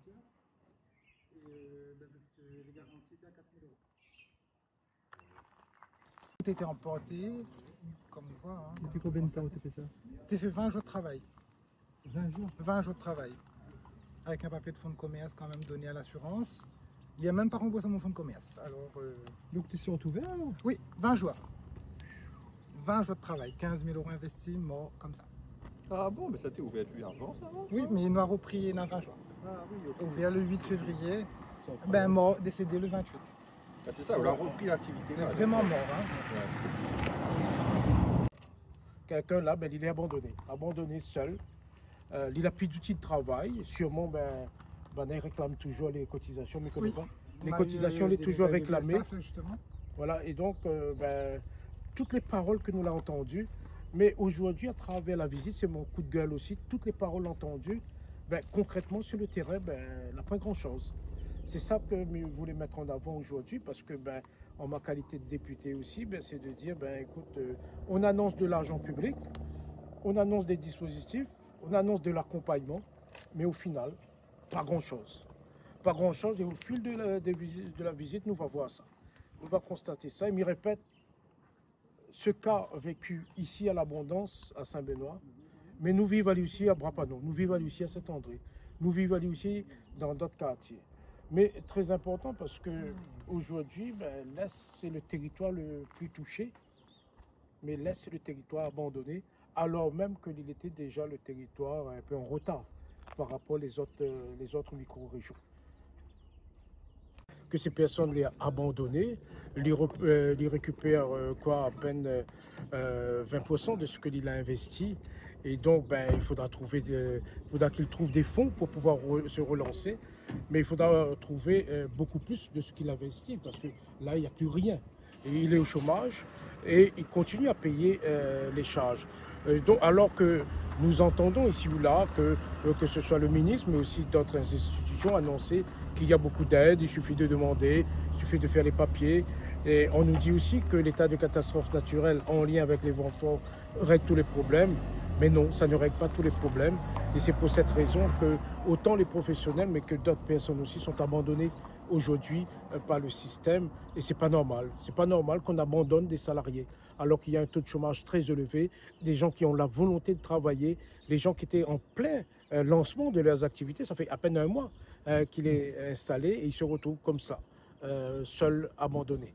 Les garanties étaient à 4 000 euros. Tout était emporté, comme on voit. Hein, depuis combien de temps tu fais ça? Tu fait 20 jours de travail. 20 jours? 20 jours de travail. Avec un papier de fonds de commerce quand même donné à l'assurance. Il n'y a même pas remboursé mon fonds de commerce. Alors, donc tu sont ouverts alors? Oui, 20 jours. 20 jours de travail, 15 000 euros investis, mort comme ça. Ah bon, mais ça t'est ouvert depuis avant ça? Oui, mais il nous a repris il y a 20 jours. Ah oui, ok. Ouvert le 8 février, ben mort, décédé le 28. Ah, c'est ça, on a repris l'activité. Il est vraiment mort. Hein. Ouais. Quelqu'un là, ben, il est abandonné seul. Il n'a plus d'outils de travail. Sûrement, il réclame toujours les cotisations, mais Oui. les cotisations, il est toujours réclamé. Justement. Voilà, et donc, toutes les paroles que nous l'avons entendues, mais aujourd'hui, à travers la visite, c'est mon coup de gueule aussi, toutes les paroles entendues, concrètement sur le terrain, il n'a pas grand-chose. C'est ça que je voulais mettre en avant aujourd'hui, parce que en ma qualité de député aussi, c'est de dire, écoute, on annonce de l'argent public, on annonce des dispositifs, on annonce de l'accompagnement, mais au final, pas grand-chose. Pas grand-chose, et au fil de la visite, nous va voir ça. On va constater ça. Il me répète ce qu'a vécu ici à l'Abondance, à Saint-Benoît, mais nous vivons aussi à Brapano, nous vivons aussi à Saint-André, nous vivons aussi dans d'autres quartiers. Mais très important parce que aujourd'hui, l'Est c'est le territoire le plus touché, mais l'Est c'est le territoire abandonné, alors même qu'il était déjà le territoire un peu en retard par rapport aux autres micro-régions. Que ces personnes les abandonnées, les récupèrent à peine 20% de ce qu'il a investi. Et donc, il faudra qu'il trouve des fonds pour pouvoir se relancer. Mais il faudra trouver beaucoup plus de ce qu'il a investi parce que là, il n'y a plus rien. Et il est au chômage et il continue à payer les charges. Donc, alors que nous entendons ici ou là que ce soit le ministre, mais aussi d'autres institutions annoncer qu'il y a beaucoup d'aide, il suffit de demander, il suffit de faire les papiers. Et on nous dit aussi que l'état de catastrophe naturelle en lien avec les vents forts règle tous les problèmes. Mais non, ça ne règle pas tous les problèmes. Et c'est pour cette raison que autant les professionnels, mais que d'autres personnes aussi sont abandonnées aujourd'hui par le système. Et c'est pas normal. C'est pas normal qu'on abandonne des salariés alors qu'il y a un taux de chômage très élevé, des gens qui ont la volonté de travailler, les gens qui étaient en plein lancement de leurs activités. Ça fait à peine un mois qu'il est installé et il se retrouve comme ça, seul, abandonné.